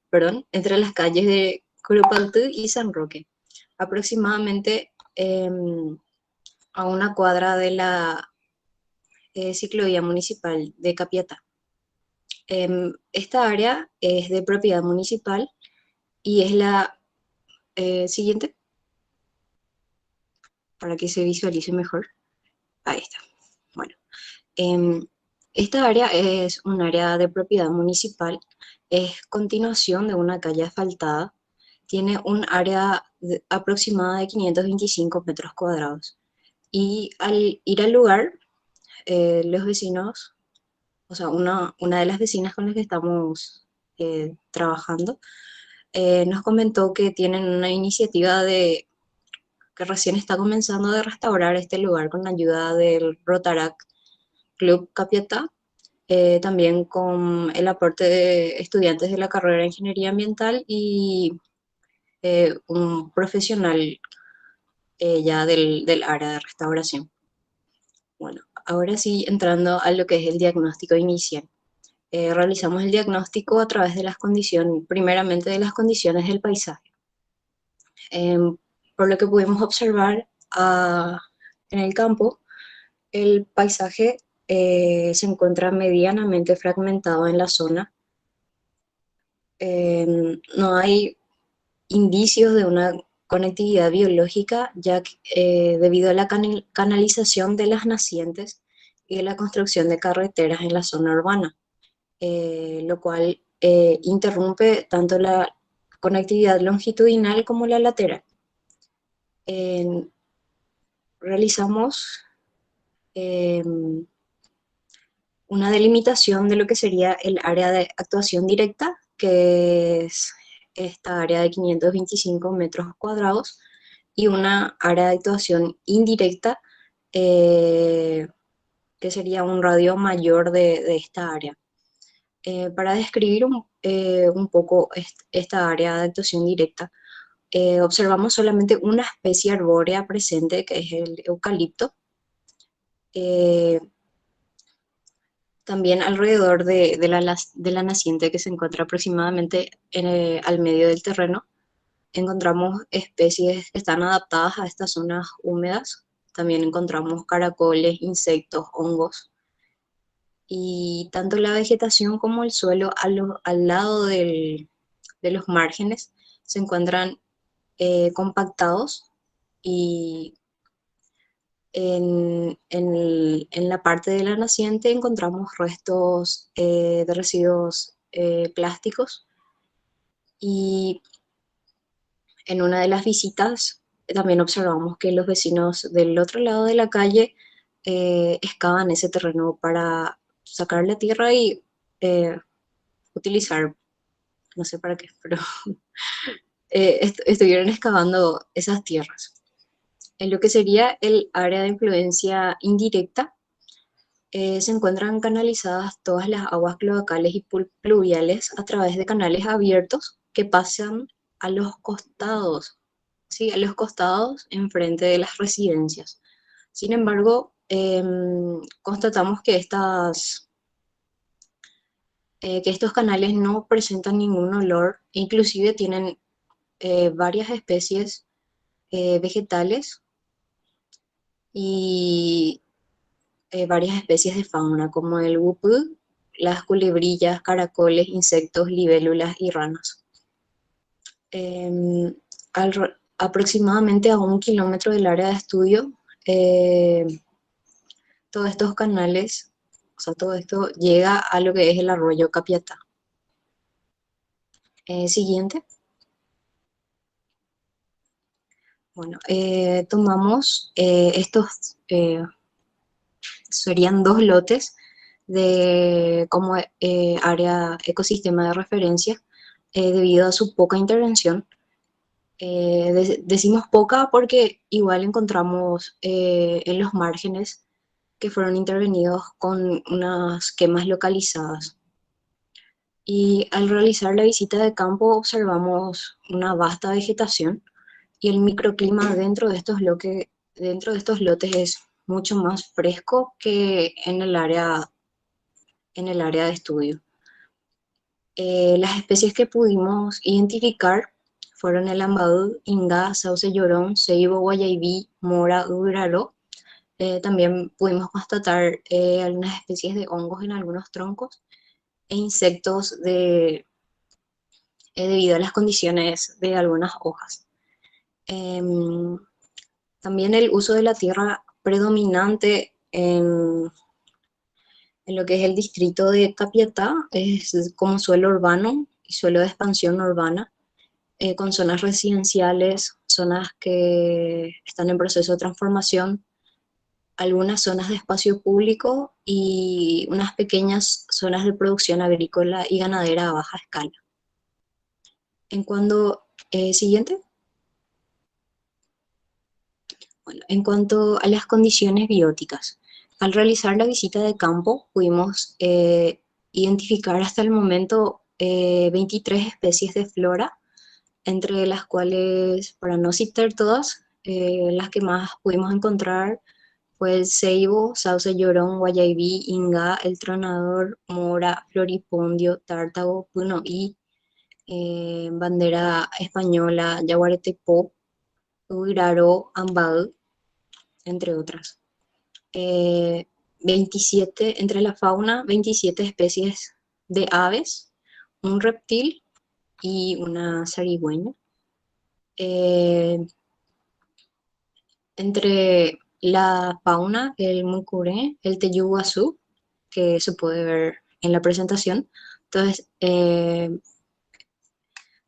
perdón, entre las calles de Curupaytú y San Roque, aproximadamente a una cuadra de la ciclovía municipal de Capiatá. Esta área es de propiedad municipal y es la siguiente, para que se visualice mejor. Ahí está. Bueno, esta área es un área de propiedad municipal, es continuación de una calle asfaltada, tiene un área aproximada de 525 metros cuadrados. Y al ir al lugar, los vecinos, o sea, una de las vecinas con las que estamos trabajando, nos comentó que tienen una iniciativa que recién está comenzando de restaurar este lugar con la ayuda del Rotaract Club Capiatá, también con el aporte de estudiantes de la carrera de Ingeniería Ambiental y un profesional ya del área de restauración. Bueno, ahora sí, entrando a lo que es el diagnóstico inicial. Realizamos el diagnóstico a través de las condiciones, primeramente de las condiciones del paisaje. Por lo que pudimos observar en el campo, el paisaje se encuentra medianamente fragmentado en la zona. No hay indicios de una conectividad biológica, ya que debido a la canalización de las nacientes y de la construcción de carreteras en la zona urbana, lo cual interrumpe tanto la conectividad longitudinal como la lateral. Realizamos una delimitación de lo que sería el área de actuación directa, que es esta área de 525 metros cuadrados, y una área de actuación indirecta, que sería un radio mayor de esta área. Para describir un poco esta área de actuación directa, observamos solamente una especie arbórea presente, que es el eucalipto. También alrededor de la naciente, que se encuentra aproximadamente al medio del terreno, encontramos especies que están adaptadas a estas zonas húmedas. También encontramos caracoles, insectos, hongos. Y tanto la vegetación como el suelo al lado de los márgenes se encuentran compactados, y en la parte de la naciente encontramos restos de residuos plásticos, y en una de las visitas también observamos que los vecinos del otro lado de la calle excavan ese terreno para sacar la tierra y utilizar, no sé para qué, pero estuvieron excavando esas tierras. En lo que sería el área de influencia indirecta, se encuentran canalizadas todas las aguas cloacales y pluviales a través de canales abiertos que pasan a los costados, ¿sí? A los costados enfrente de las residencias. Sin embargo, constatamos que estos canales no presentan ningún olor, inclusive tienen varias especies vegetales y varias especies de fauna, como el wupú, las culebrillas, caracoles, insectos, libélulas y ranas. Aproximadamente a 1 kilómetro del área de estudio, todos estos canales, o sea, todo esto llega a lo que es el arroyo Capiatá. Siguiente. Bueno, tomamos estos, serían 2 lotes como área ecosistema de referencia, debido a su poca intervención. Decimos poca porque igual encontramos en los márgenes que fueron intervenidos con unas quemas localizadas. Y al realizar la visita de campo observamos una vasta vegetación, y el microclima dentro de estos lotes es mucho más fresco que en el área de estudio. Las especies que pudimos identificar fueron el ambadú, ingá, sauce llorón, ceibo, guayaibí, mora, uraró. También pudimos constatar algunas especies de hongos en algunos troncos e insectos debido a las condiciones de algunas hojas. También el uso de la tierra predominante en lo que es el distrito de Capiatá es como suelo urbano y suelo de expansión urbana, con zonas residenciales, zonas que están en proceso de transformación, algunas zonas de espacio público y unas pequeñas zonas de producción agrícola y ganadera a baja escala. Siguiente. Bueno, en cuanto a las condiciones bióticas, al realizar la visita de campo pudimos identificar hasta el momento 23 especies de flora, entre las cuales, para no citar todas, las que más pudimos encontrar fue el ceibo, sauce llorón, guayaibí, ingá, el tronador, mora, floripondio, tártago, punoí, bandera española, yaguaretepo, uiraró, ambal, entre otras. 27, entre la fauna, 27 especies de aves, un reptil y una zarigüeña. Entre la fauna, el mucuré, el teyuguazú, que se puede ver en la presentación. Entonces,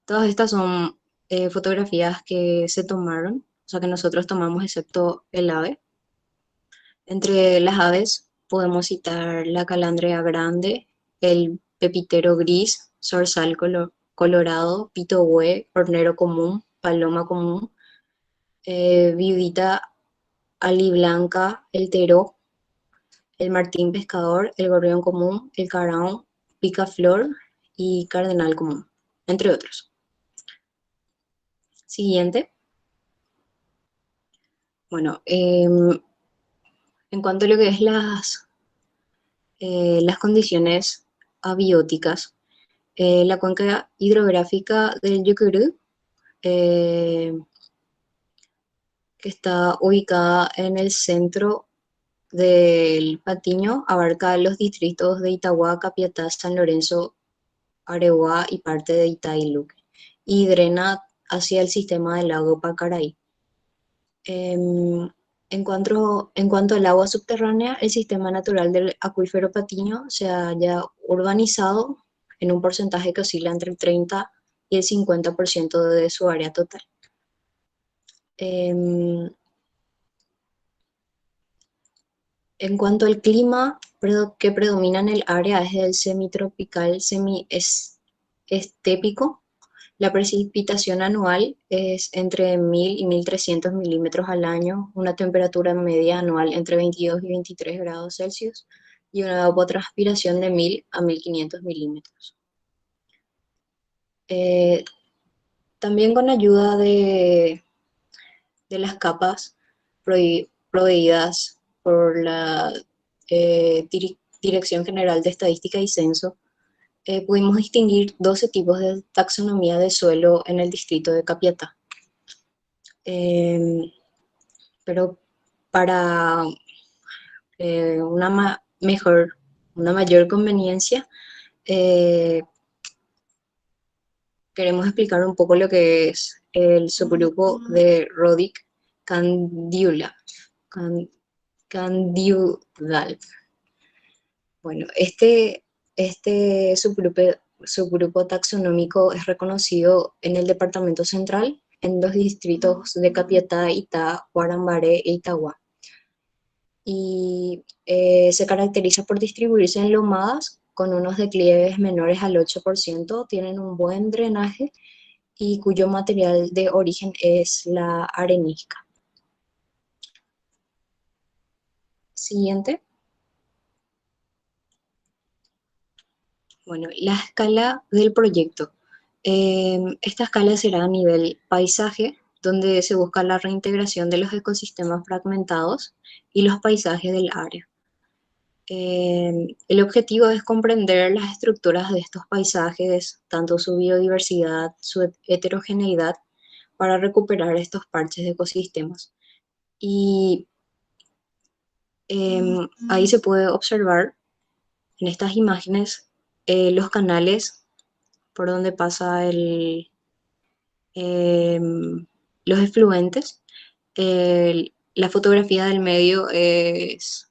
todas estas son fotografías que se tomaron, o sea que nosotros tomamos excepto el ave. Entre las aves podemos citar la calandria grande, el pepitero gris, zorzal colorado, pito hue, hornero común, paloma común, viudita aliblanca, el tero, el martín pescador, el gorrión común, el carao, picaflor y cardenal común, entre otros. Siguiente. Bueno, en cuanto a lo que es las condiciones abióticas, la cuenca hidrográfica del Yucurú, que está ubicada en el centro del Patiño, abarca los distritos de Itagua, Capiatá, San Lorenzo, Areguá y parte de Itá y Luque, y drena hacia el sistema del lago Pacaraí. En cuanto al agua subterránea, el sistema natural del acuífero Patiño se haya urbanizado en un porcentaje que oscila entre el 30 y el 50% de su área total. En cuanto al clima que predomina en el área es el semitropical semiestépico. La precipitación anual es entre 1000 y 1300 milímetros al año, una temperatura media anual entre 22 y 23 grados Celsius y una evapotranspiración de 1000 a 1500 milímetros. También con ayuda de las capas proveídas por la Dirección General de Estadística y Censo, pudimos distinguir 12 tipos de taxonomía de suelo en el distrito de Capiatá. Pero para una mayor conveniencia, queremos explicar un poco lo que es el subgrupo de Rodic Candiudal. Bueno, este subgrupo taxonómico es reconocido en el Departamento Central, en los distritos de Capiatá, Itá, Guarambaré e Itagua. Y se caracteriza por distribuirse en lomadas con unos declives menores al 8%, tienen un buen drenaje y cuyo material de origen es la arenisca. Siguiente. Bueno, la escala del proyecto. Esta escala será a nivel paisaje, donde se busca la reintegración de los ecosistemas fragmentados y los paisajes del área. El objetivo es comprender las estructuras de estos paisajes, tanto su biodiversidad, su heterogeneidad, para recuperar estos parches de ecosistemas. Y ahí se puede observar en estas imágenes los canales por donde pasa los efluentes. La fotografía del medio es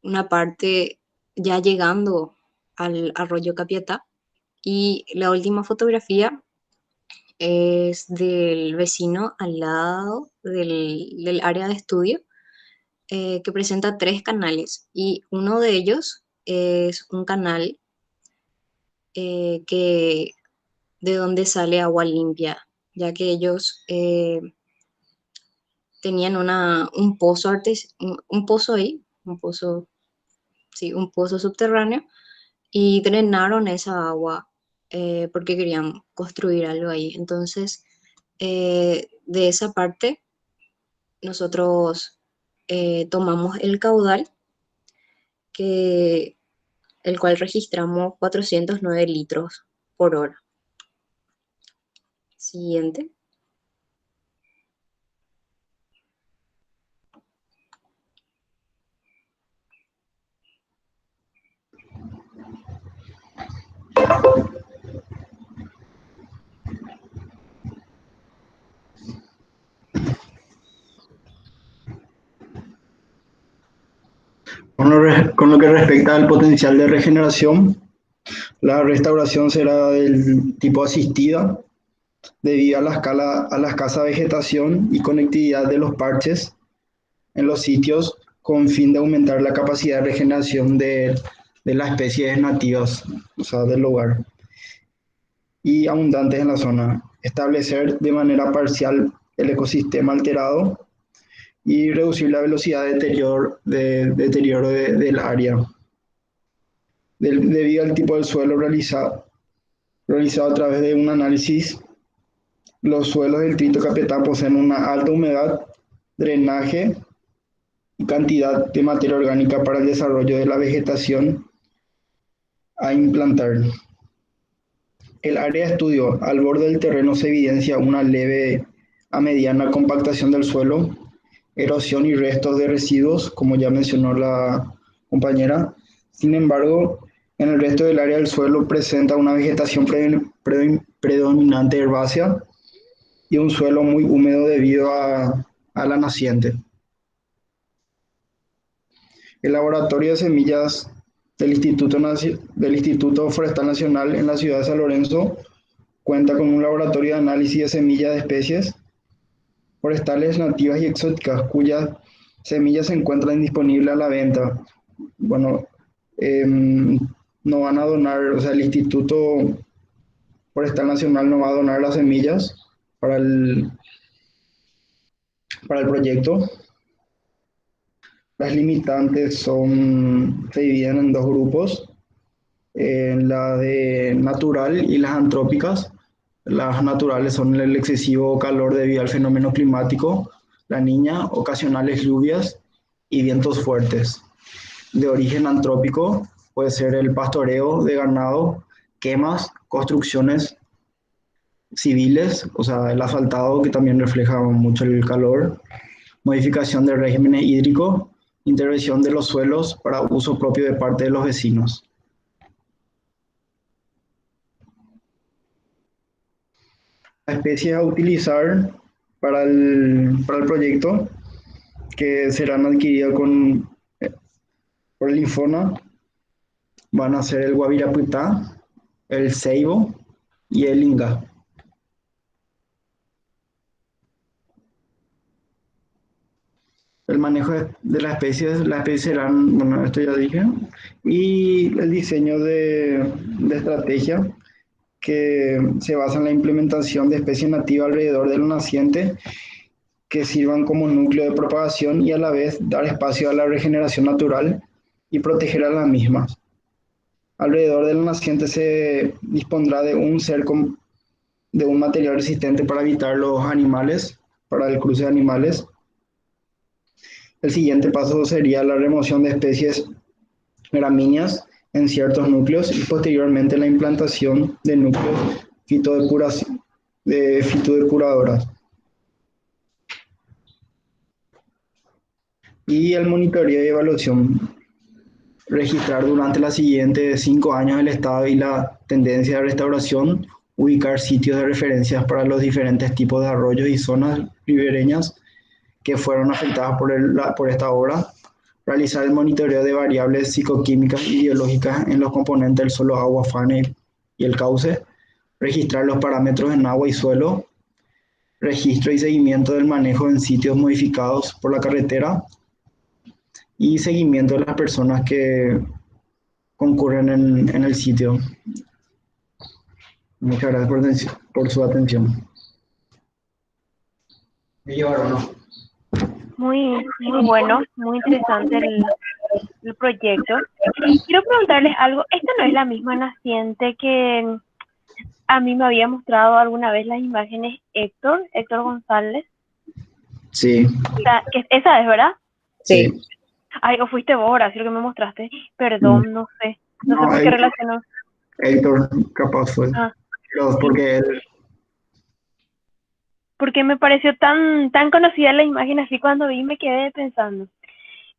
una parte ya llegando al arroyo Capiatá, y la última fotografía es del vecino al lado del área de estudio, que presenta 3 canales y uno de ellos es un canal que de donde sale agua limpia, ya que ellos tenían un pozo un pozo ahí, un pozo, sí, un pozo subterráneo y drenaron esa agua porque querían construir algo ahí. Entonces, de esa parte nosotros tomamos el caudal que el cual registramos 409 litros por hora. Siguiente. Con lo que respecta al potencial de regeneración, la restauración será del tipo asistida, debido a a la escasa vegetación y conectividad de los parches en los sitios, con fin de aumentar la capacidad de regeneración de las especies nativas, o sea, del lugar, y abundantes en la zona. Establecer de manera parcial el ecosistema alterado y reducir la velocidad de deterioro del área. Debido al tipo del suelo realizado a través de un análisis, los suelos del Trito Capiatá poseen una alta humedad, drenaje y cantidad de materia orgánica para el desarrollo de la vegetación a implantar. El área de estudio, al borde del terreno se evidencia una leve a mediana compactación del suelo, erosión y restos de residuos, como ya mencionó la compañera. Sin embargo, en el resto del área del suelo presenta una vegetación predominante herbácea y un suelo muy húmedo debido a la naciente. El laboratorio de semillas del Instituto Forestal Nacional en la ciudad de San Lorenzo cuenta con un laboratorio de análisis de semillas de especies forestales nativas y exóticas, cuyas semillas se encuentran disponibles a la venta. Bueno, no van a donar, o sea, el Instituto Forestal Nacional no va a donar las semillas para el proyecto. Las limitantes se dividen en dos grupos, la de natural y las antrópicas. Las naturales son el excesivo calor debido al fenómeno climático, la niña, ocasionales lluvias y vientos fuertes. De origen antrópico puede ser el pastoreo de ganado, quemas, construcciones civiles, o sea, el asfaltado que también refleja mucho el calor, modificación del régimen hídrico, intervención de los suelos para uso propio de parte de los vecinos. Las especies a utilizar para el proyecto, que serán adquiridas por el Infona, van a ser el guavirapitá, el ceibo y el inga. El manejo de las especies serán, bueno, esto ya dije, y el diseño de estrategia que se basa en la implementación de especies nativas alrededor del naciente que sirvan como núcleo de propagación y a la vez dar espacio a la regeneración natural y proteger a las mismas. Alrededor del naciente se dispondrá de un material resistente para evitar los animales, para el cruce de animales. El siguiente paso sería la remoción de especies gramíneas en ciertos núcleos y posteriormente la implantación de núcleos fitodepuradoras. Y el monitoreo y evaluación. Registrar durante los siguientes 5 años el estado y la tendencia de restauración, ubicar sitios de referencias para los diferentes tipos de arroyos y zonas ribereñas que fueron afectadas por esta obra, realizar el monitoreo de variables psicoquímicas y biológicas en los componentes del suelo, agua, fauna y el cauce, registrar los parámetros en agua y suelo, registro y seguimiento del manejo en sitios modificados por la carretera, y seguimiento de las personas que concurren en el sitio. Muchas gracias por su atención. ¿Me llevaron o no? Muy bueno, muy interesante el proyecto. Quiero preguntarles algo. Esta no es la misma naciente que a mí me había mostrado alguna vez las imágenes Héctor González. Sí. Esa es, ¿verdad? Sí. Ay, o fuiste vos, Horacio, que me mostraste. Perdón, no sé por qué relacionó. Héctor, capaz fue. Porque porque me pareció tan conocida la imagen, así cuando vi me quedé pensando.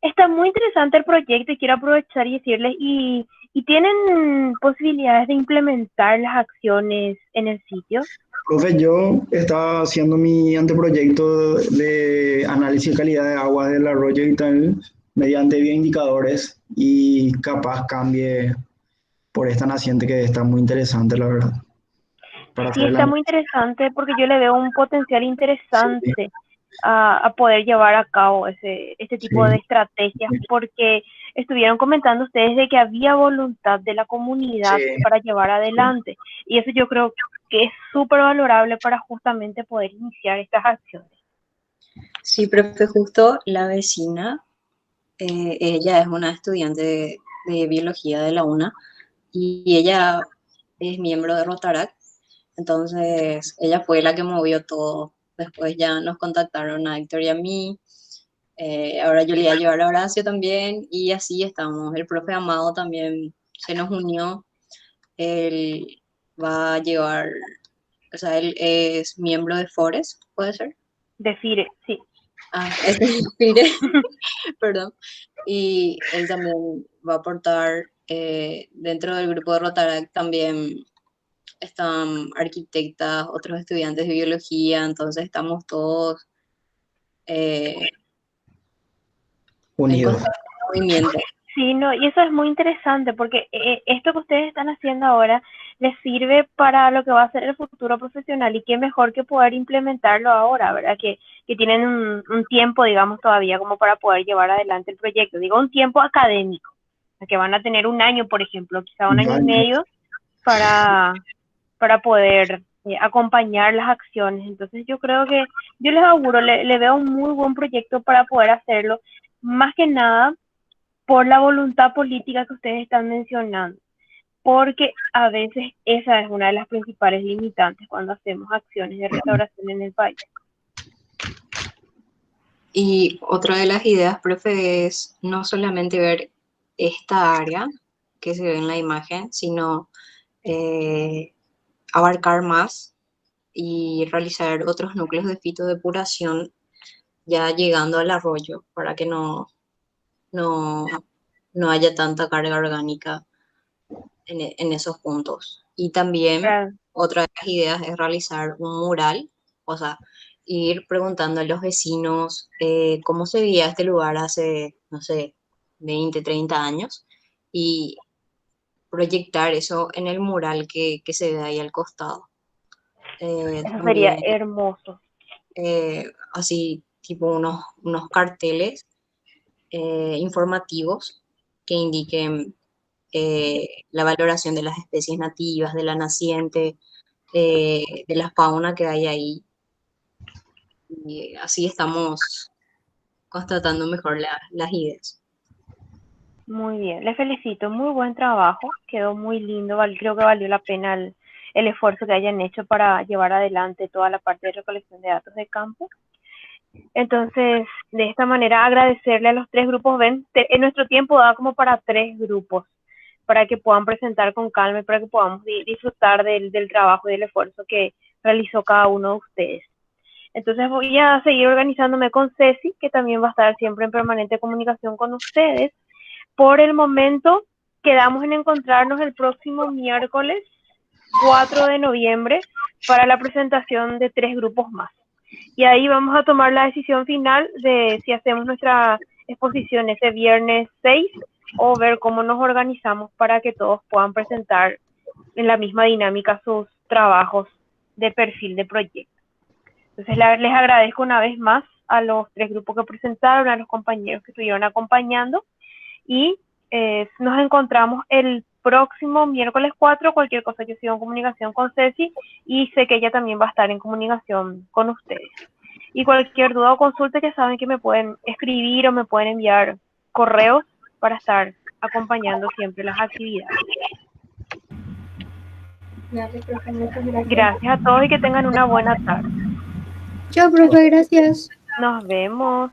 Está muy interesante el proyecto y quiero aprovechar y decirles, ¿y tienen posibilidades de implementar las acciones en el sitio? Profe, yo estaba haciendo mi anteproyecto de análisis de calidad de agua del arroyo Itaú mediante bioindicadores y capaz cambie por esta naciente que está muy interesante, la verdad. Sí, está muy interesante porque yo le veo un potencial interesante a poder llevar a cabo este tipo de estrategias, porque estuvieron comentando ustedes de que había voluntad de la comunidad para llevar adelante, y eso yo creo que es súper valorable para justamente poder iniciar estas acciones. Sí, profe, justo la vecina, ella es una estudiante de biología de la UNA y ella es miembro de Rotaract, entonces ella fue la que movió todo. Después ya nos contactaron a Héctor y a mí, ahora yo le iba a llevar a Horacio también y así estamos. El profe Amado también se nos unió, él va a llevar, o sea, él es miembro de Forest, ¿puede ser? De FIRE, sí. Es de FIRE, perdón. Y él también va a aportar dentro del grupo de Rotaract también están arquitectas, otros estudiantes de biología, entonces estamos todos unidos. En movimiento. Sí, no, y eso es muy interesante porque esto que ustedes están haciendo ahora les sirve para lo que va a ser el futuro profesional y qué mejor que poder implementarlo ahora, ¿verdad? Que tienen un tiempo, digamos, todavía como para poder llevar adelante el proyecto. Digo, un tiempo académico, que van a tener un año, por ejemplo, quizá un año y medio para poder acompañar las acciones. Entonces yo creo que, yo les auguro, le veo un muy buen proyecto para poder hacerlo, más que nada por la voluntad política que ustedes están mencionando, porque a veces esa es una de las principales limitantes cuando hacemos acciones de restauración en el país. Y otra de las ideas, profe, es no solamente ver esta área que se ve en la imagen, sino abarcar más y realizar otros núcleos de fitodepuración ya llegando al arroyo para que no haya tanta carga orgánica en esos puntos. Y también otra de las ideas es realizar un mural, o sea, ir preguntando a los vecinos cómo se veía este lugar hace, no sé, 20, 30 años y proyectar eso en el mural que se ve ahí al costado. Eso sería hermoso. Así, tipo unos carteles informativos que indiquen la valoración de las especies nativas, de la naciente, de la fauna que hay ahí. Y así estamos constatando mejor las ideas. Muy bien, les felicito, muy buen trabajo, quedó muy lindo, creo que valió la pena el esfuerzo que hayan hecho para llevar adelante toda la parte de recolección de datos de campo. Entonces, de esta manera agradecerle a los tres grupos, ven, en nuestro tiempo da como para 3 grupos, para que puedan presentar con calma y para que podamos disfrutar del trabajo y del esfuerzo que realizó cada uno de ustedes. Entonces voy a seguir organizándome con Ceci, que también va a estar siempre en permanente comunicación con ustedes. Por el momento, quedamos en encontrarnos el próximo miércoles 4 de noviembre para la presentación de 3 grupos más. Y ahí vamos a tomar la decisión final de si hacemos nuestra exposición ese viernes 6 o ver cómo nos organizamos para que todos puedan presentar en la misma dinámica sus trabajos de perfil de proyecto. Entonces les agradezco una vez más a los 3 grupos que presentaron, a los compañeros que estuvieron acompañando y nos encontramos el próximo miércoles 4. Cualquier cosa yo sigo en comunicación con Ceci y sé que ella también va a estar en comunicación con ustedes. Y cualquier duda o consulta, ya saben que me pueden escribir o me pueden enviar correos para estar acompañando siempre las actividades. Dale, profe, muchas gracias. Gracias a todos y que tengan una buena tarde. Chao, profe, gracias. Nos vemos.